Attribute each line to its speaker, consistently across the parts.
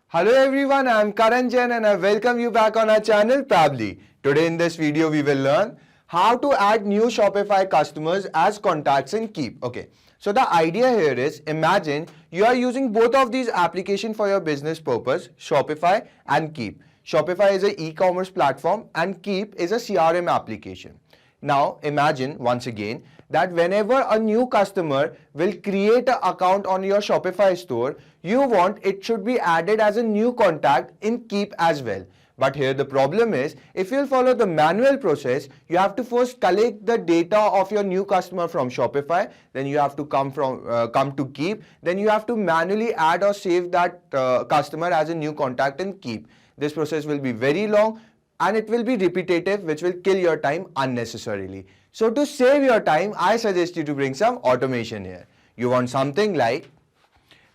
Speaker 1: Hello everyone, I am Karan Jain and I welcome you back on our channel Prably. Today in this video we will learn how to add new Shopify customers as contacts in Keep. Okay, so the idea here is imagine you are using both of these applications for your business purpose, Shopify and Keep. Shopify is an e-commerce platform and Keep is a CRM application. Now imagine once again that whenever a new customer will create an account on your Shopify store, you want it should be added as a new contact in Keep as well. But here the problem is, if you'll follow the manual process, you have to first collect the data of your new customer from Shopify, then you have to come to Keep, then you have to manually add or save that customer as a new contact in Keep. This process will be very long and it will be repetitive, which will kill your time unnecessarily. So to save your time, I suggest you to bring some automation here. You want something like,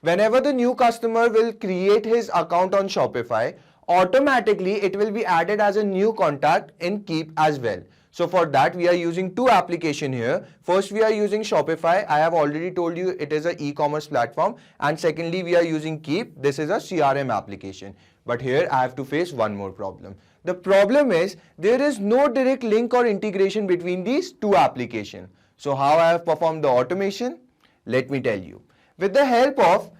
Speaker 1: whenever the new customer will create his account on Shopify, automatically it will be added as a new contact in Keep as well. So for that we are using two applications here. First we are using Shopify. I have already told you it is an e-commerce platform, and secondly we are using Keep. This is a CRM application. But here I have to face one more problem. The problem is there is no direct link or integration between these two applications. So how I have performed the automation? Let me tell you. With the help of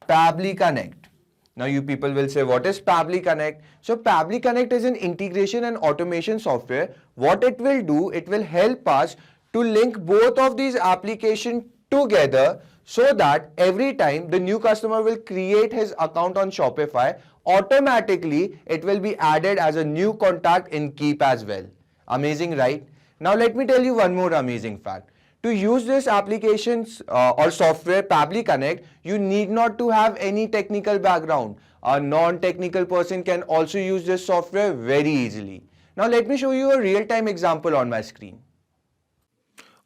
Speaker 1: Pabbly Connect. Now you people will say, what is Pabbly Connect? So Pabbly Connect is an integration and automation software. What it will do, it will help us to link both of these applications together so that every time the new customer will create his account on Shopify, automatically it will be added as a new contact in Keep as well. Amazing, right? Now let me tell you one more amazing fact. To use this applications or software Pabbly Connect, you need not to have any technical background. A non-technical person can also use this software very easily. Now let me show you a real-time example on my screen.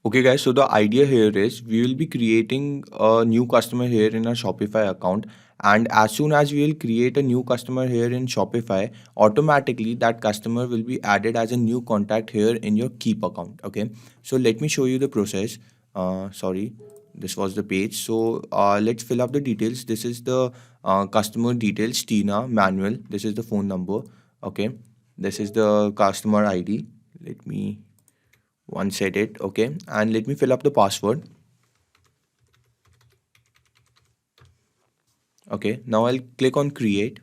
Speaker 2: Okay guys, so the idea here is we will be creating a new customer here in our Shopify account, and as soon as we will create a new customer here in Shopify, automatically that customer will be added as a new contact here in your Keep account. Okay, so let me show you the process. Sorry, this was the page. So let's fill up the details. This is the customer details, Tina Manuel. This is the phone number. Okay, this is the customer ID. Let me once set it. Okay, and let me fill up the password. Okay, now I'll click on create,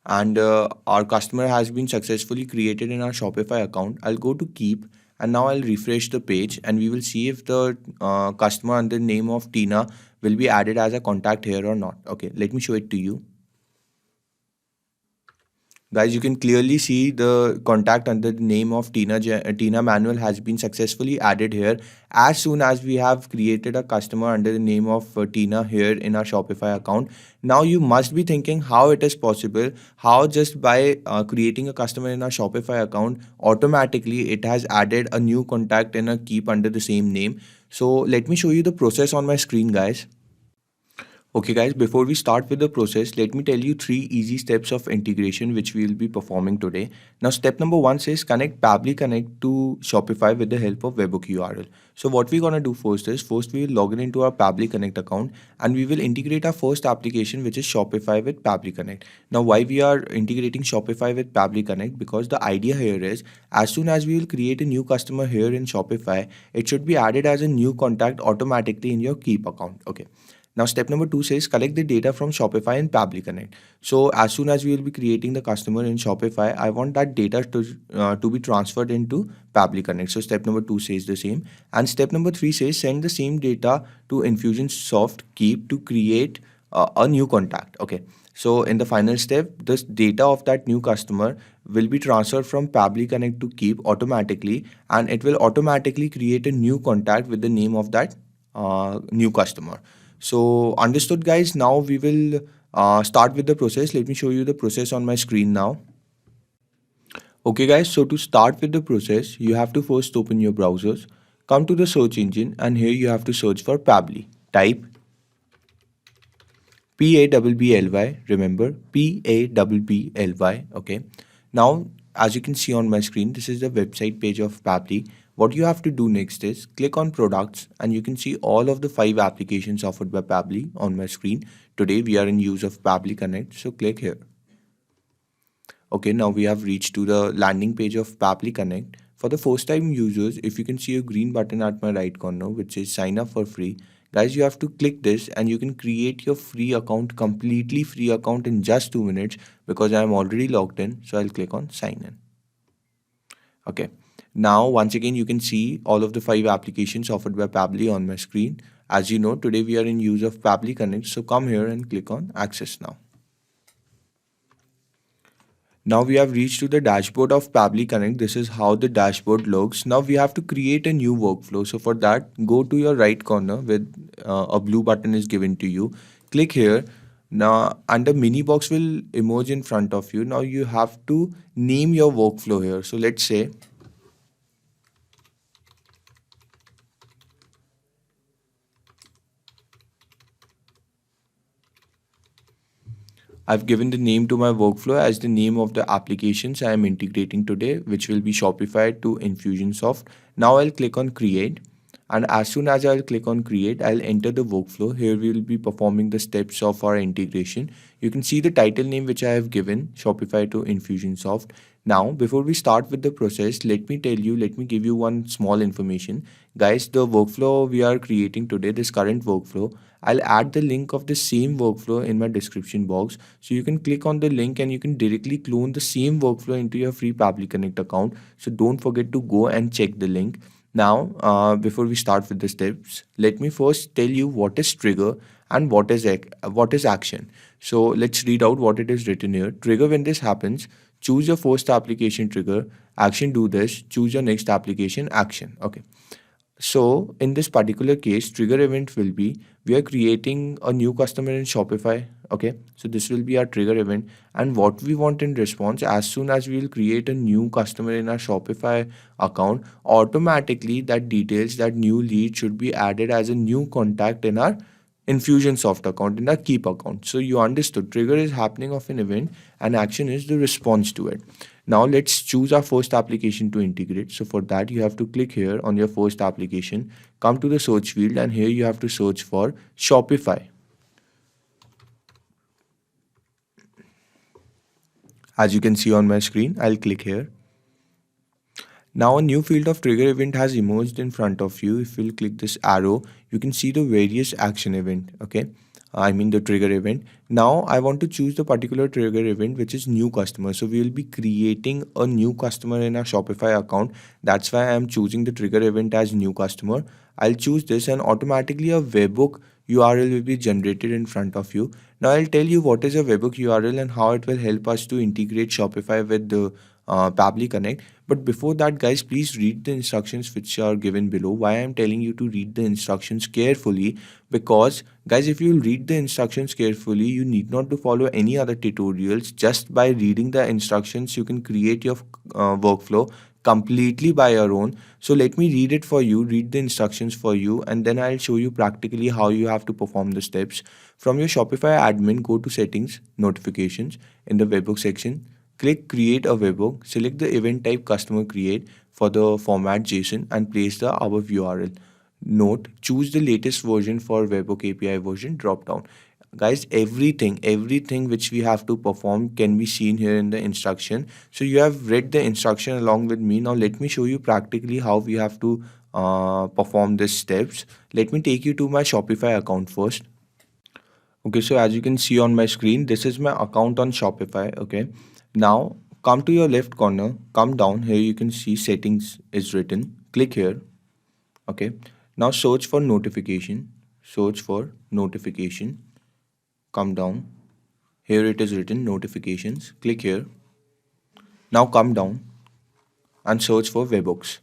Speaker 2: and our customer has been successfully created in our Shopify account. I'll go to Keep, and now I'll refresh the page, and we will see if the customer under the name of Tina will be added as a contact here or not. Okay, let me show it to you. Guys, you can clearly see the contact under the name of Tina Manuel has been successfully added here as soon as we have created a customer under the name of Tina here in our Shopify account. Now you must be thinking how it is possible, how just by creating a customer in our Shopify account, automatically it has added a new contact in a Keep under the same name. So let me show you the process on my screen, guys. Okay guys, before we start with the process, let me tell you 3 easy steps of integration which we will be performing today. Now step number 1 says connect Pabbly Connect to Shopify with the help of webhook URL. So what we're gonna do first is, we will log in into our Pabbly Connect account, and we will integrate our first application, which is Shopify with Pabbly Connect. Now why we are integrating Shopify with Pabbly Connect? Because the idea here is, as soon as we will create a new customer here in Shopify, it should be added as a new contact automatically in your Keep account. Okay. Now step number 2 says collect the data from Shopify and Pabbly Connect. So as soon as we will be creating the customer in Shopify, I want that data to be transferred into Pabbly Connect. So step number 2 says the same. And step number 3 says send the same data to Infusionsoft Keep to create a new contact. Okay. So in the final step, this data of that new customer will be transferred from Pabbly Connect to Keep automatically, and it will automatically create a new contact with the name of that new customer. So understood, guys. Now we will start with the process. Let me show you the process on my screen now. Okay guys, so to start with the process, you have to first open your browsers, come to the search engine, and here you have to search for Pabbly. Type Pabbly, remember Pabbly. Okay, now as you can see on my screen, this is the website page of Pabbly. What you have to do next is click on products and you can see all of the 5 applications offered by Pabbly on my screen. Today we are in use of Pabbly Connect, so click here. Okay, now we have reached to the landing page of Pabbly Connect. For the first time users, if you can see a green button at my right corner which says sign up for free, guys, you have to click this and you can create your free account, completely free account in just 2 minutes because I am already logged in. So I'll click on sign in. Okay, now once again you can see all of the 5 applications offered by Pabbly on my screen. As you know, today we are in use of Pabbly Connect, so come here and click on access now. Now we have reached to the dashboard of Pabbly Connect. This is how the dashboard looks. Now we have to create a new workflow. So for that, go to your right corner with a blue button is given to you. Click here. Now, and the mini box will emerge in front of you. Now you have to name your workflow here. So let's say I've given the name to my workflow as the name of the applications I am integrating today, which will be Shopify to Infusionsoft. Now I'll click on create. And as soon as I'll click on create, I'll enter the workflow. Here we will be performing the steps of our integration. You can see the title name which I have given, Shopify to Infusionsoft. Now, before we start with the process, let me give you one small information. Guys, the workflow we are creating today, this current workflow, I'll add the link of the same workflow in my description box. So you can click on the link and you can directly clone the same workflow into your free Pabbly Connect account. So don't forget to go and check the link. Now, before we start with the steps, let me first tell you what is trigger and what is action. So let's read out what it is written here. Trigger: when this happens, choose your first application trigger. Action: do this. Choose your next application action. Okay. So in this particular case, trigger event will be we are creating a new customer in Shopify. Okay, so this will be our trigger event, and what we want in response, as soon as we will create a new customer in our Shopify account, automatically that details, that new lead should be added as a new contact in our Infusionsoft account, in our Keep account. So you understood, trigger is happening of an event and action is the response to it. Now let's choose our first application to integrate. So for that, you have to click here on your first application, come to the search field, and here you have to search for Shopify. As you can see on my screen, I'll click here. Now a new field of trigger event has emerged in front of you. If you'll click this arrow, you can see the various action event. Okay, I mean the trigger event. Now I want to choose the particular trigger event which is new customer. So we will be creating a new customer in our Shopify account. That's why I am choosing the trigger event as new customer. I'll choose this and automatically a webhook URL will be generated in front of you. Now I'll tell you what is a webhook URL and how it will help us to integrate Shopify with the Pabbly Connect. But before that, guys, please read the instructions which are given below. Why I'm telling you to read the instructions carefully, because guys, if you read the instructions carefully, you need not to follow any other tutorials. Just by reading the instructions, you can create your workflow completely by your own. So let me read it for you, read the instructions for you, and then I'll show you practically how you have to perform the steps. From your Shopify admin, go to settings, notifications. In the webhook section, click create a webhook, select the event type customer create for the format JSON and place the above URL. Note, choose the latest version for webhook API version drop down. Guys, everything which we have to perform can be seen here in the instruction. So you have read the instruction along with me. Now let me show you practically how we have to perform these steps. Let me take you to my Shopify account first. Okay, so as you can see on my screen, this is my account on Shopify. Okay, now come to your left corner, come down here, you can see settings is written. Click here. Okay, now search for notification, come down, here it is written notifications, click here. Now come down and search for webhooks.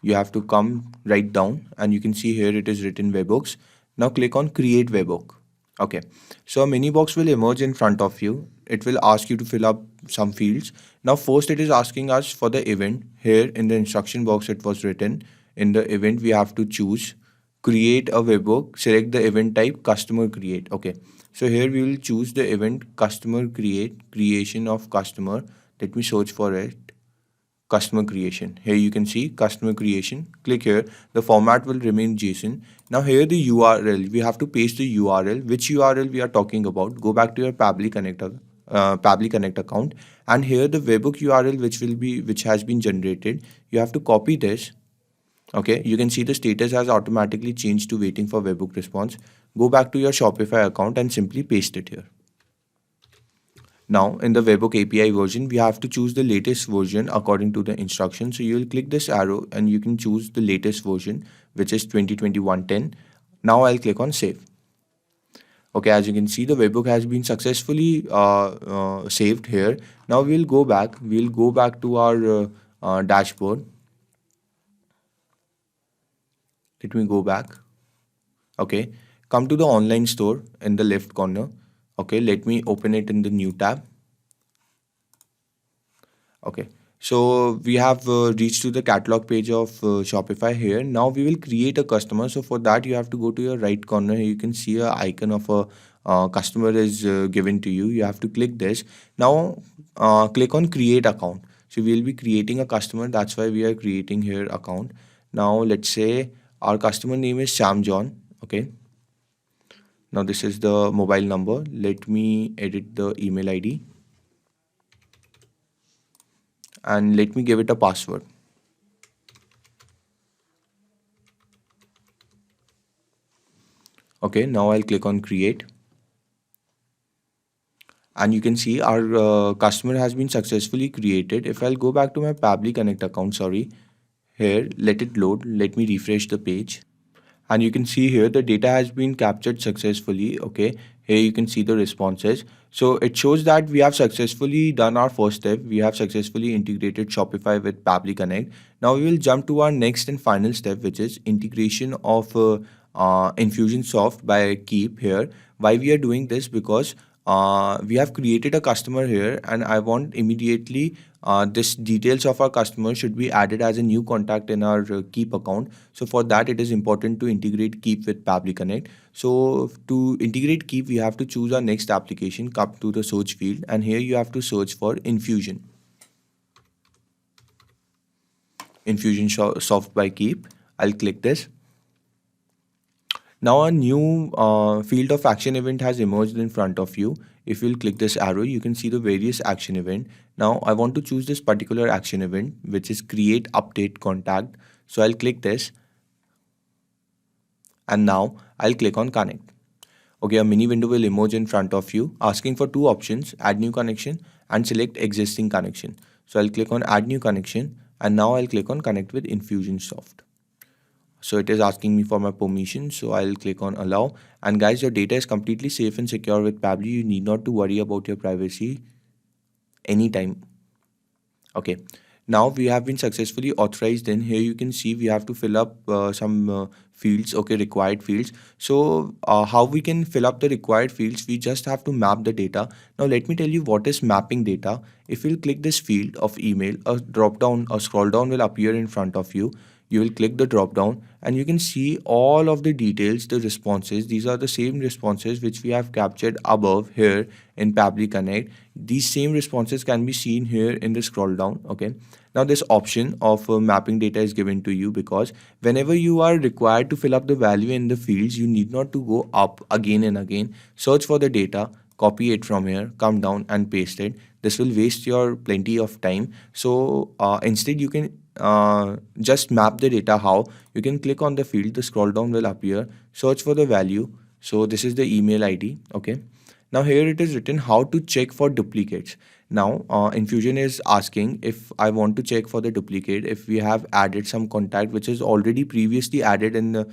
Speaker 2: You have to come right down and you can see here it is written webhooks. Now click on create webhook. Okay, so a mini box will emerge in front of you. It will ask you to fill up some fields. Now first it is asking us for the event. Here in the instruction box it was written, in the event we have to choose create a webhook, select the event type customer create. Okay, so here we will choose the event customer create, creation of customer. Let me search for it, customer creation. Here you can see customer creation. Click here. The format will remain JSON. Now here the URL. We have to paste the URL. Which URL we are talking about? Go back to your Pabbly Connect account, and here the webhook URL which has been generated. You have to copy this. Okay, you can see the status has automatically changed to waiting for webhook response. Go back to your Shopify account and simply paste it here. Now in the webhook API version, we have to choose the latest version according to the instructions. So you will click this arrow and you can choose the latest version, which is 2021.10. Now I'll click on save. Okay, as you can see, the webhook has been successfully saved here. Now we'll go back to our dashboard. Let me go back. Okay, come to the online store in the left corner. Okay, let me open it in the new tab. Okay, so we have reached to the catalog page of Shopify here. Now we will create a customer. So for that, you have to go to your right corner. Here you can see a icon of a customer is given to you. You have to click this. Now click on create account. So we'll be creating a customer. That's why we are creating here account. Now let's say our customer name is Sam John. Okay. Now this is the mobile number. Let me edit the email ID. And let me give it a password. Okay, now I'll click on create. And you can see our customer has been successfully created. If I'll go back to my Pabbly Connect account, here, let it load. Let me refresh the page. And you can see here the data has been captured successfully. Okay, here you can see the responses. So it shows that we have successfully done our first step. We have successfully integrated Shopify with Pabbly Connect. Now we will jump to our next and final step, which is integration of Infusionsoft by Keep here. Why we are doing this? Because we have created a customer here, and I want immediately this details of our customer should be added as a new contact in our Keep account. So for that, it is important to integrate Keep with Pabbly Connect. So to integrate Keep, we have to choose our next application, come to the search field, and here you have to search for Infusionsoft by Keep. I'll click this. Now a new field of action event has emerged in front of you. If you'll click this arrow, you can see the various action event. Now I want to choose this particular action event, which is create update contact. So I'll click this. And now I'll click on connect. Okay, a mini window will emerge in front of you asking for two options, add new connection and select existing connection. So I'll click on add new connection, and now I'll click on connect with Infusionsoft. So it is asking me for my permission, so I'll click on allow. And guys, your data is completely safe and secure with Pabbly. You need not to worry about your privacy anytime. Okay, now we have been successfully authorized. Then here you can see we have to fill up some fields, okay, required fields. So how we can fill up the required fields? We just have to map the data. Now let me tell you what is mapping data. If you click this field of email, a drop down, a scroll down will appear in front of you. You will click the drop down and you can see all of the details, the responses. These are the same responses which we have captured above here in Pabbly Connect. These same responses can be seen here in the scroll down. Okay. Now this option of mapping data is given to you because whenever you are required to fill up the value in the fields, you need not to go up again and again, search for the data, copy it from here, come down and paste it. This will waste your plenty of time. So instead you can just map the data. How? You can click on the field, the scroll down will appear, search for the value. So this is the email ID. Okay. Now here it is written how to check for duplicates. Now Infusion is asking if I want to check for the duplicate, if we have added some contact which is already previously added in the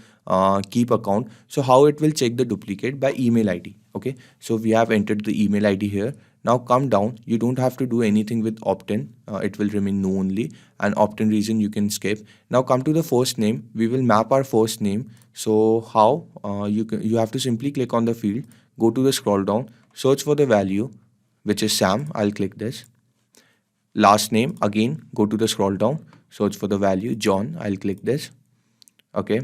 Speaker 2: Keep account. So how it will check the duplicate? By email ID. Okay. So we have entered the email ID here. Now come down. You don't have to do anything with opt-in. It will remain no only, and opt-in reason you can skip. Now come to the first name. We will map our first name. So how? You have to simply click on the field, go to the scroll down, search for the value, which is Sam. I'll click this. Last name, again go to the scroll down, search for the value John. I'll click this. Okay.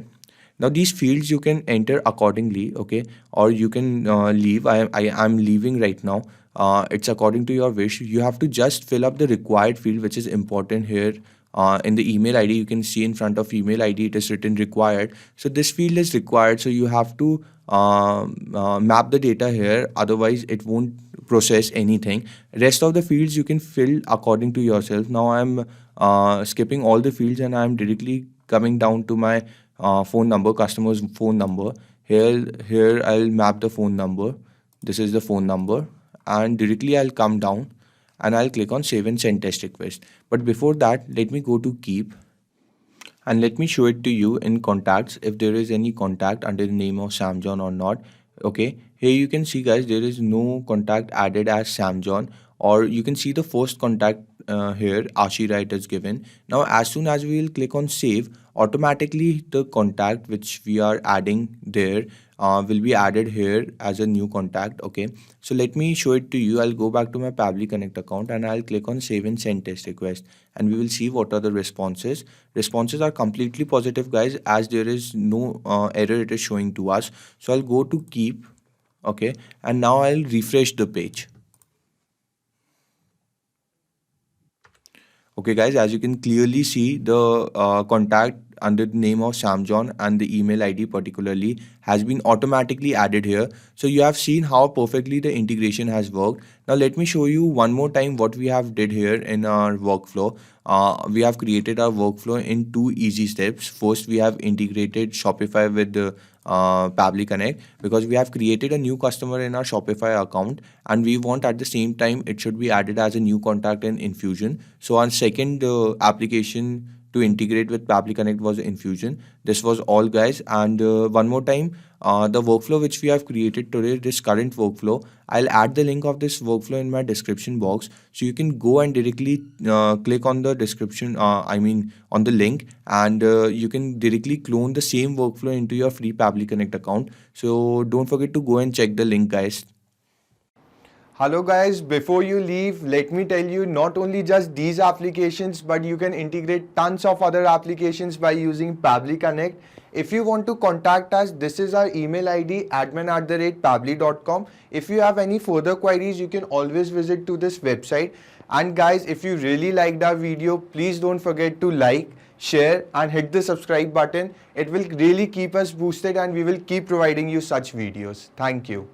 Speaker 2: Now these fields you can enter accordingly, okay, or you can leave. I'm leaving right now. It's according to your wish. You have to just fill up the required field, which is important here. In the email ID, you can see in front of email ID it is written required. So this field is required. So you have to map the data here. Otherwise, it won't process anything. Rest of the fields you can fill according to yourself. Now I'm skipping all the fields and I'm directly coming down to my phone number, customer's phone number. Here I'll map the phone number. This is the phone number, and directly I'll come down and I'll click on save and send test request. But before that, let me go to keep and let me show it to you in contacts if there is any contact under the name of Sam John or not. Okay, here you can see guys, there is no contact added as Sam John, or you can see the first contact here Ashira it is given. Now as soon as we will click on save, automatically the contact which we are adding there will be added here as a new contact. Okay, so let me show it to you. I'll go back to my Pabbly Connect account and I'll click on save and send test request, and we will see what are the responses. Responses are completely positive guys, as there is no error it is showing to us. So I'll go to keep, okay, and now I'll refresh the page. Okay guys, as you can clearly see, the contact under the name of Sam John and the email ID particularly has been automatically added here. So you have seen how perfectly the integration has worked. Now let me show you one more time what we have did here in our workflow. We have created our workflow in 2 easy steps. First, we have integrated Shopify with the Pabbly Connect, because we have created a new customer in our Shopify account and we want at the same time it should be added as a new contact in Infusion. So our second application to integrate with Pabbly Connect was Infusion. This was all guys, and one more time, the workflow which we have created today, this current workflow, I'll add the link of this workflow in my description box, so you can go and directly click on the description, on the link, and you can directly clone the same workflow into your free Pabbly Connect account. So don't forget to go and check the link guys.
Speaker 1: Hello guys, before you leave, let me tell you not only just these applications, but you can integrate tons of other applications by using Pabbly Connect. If you want to contact us, this is our email ID admin@pabbly.com. If you have any further queries, you can always visit to this website. And guys, if you really liked our video, please don't forget to like, share and hit the subscribe button. It will really keep us boosted and we will keep providing you such videos. Thank you.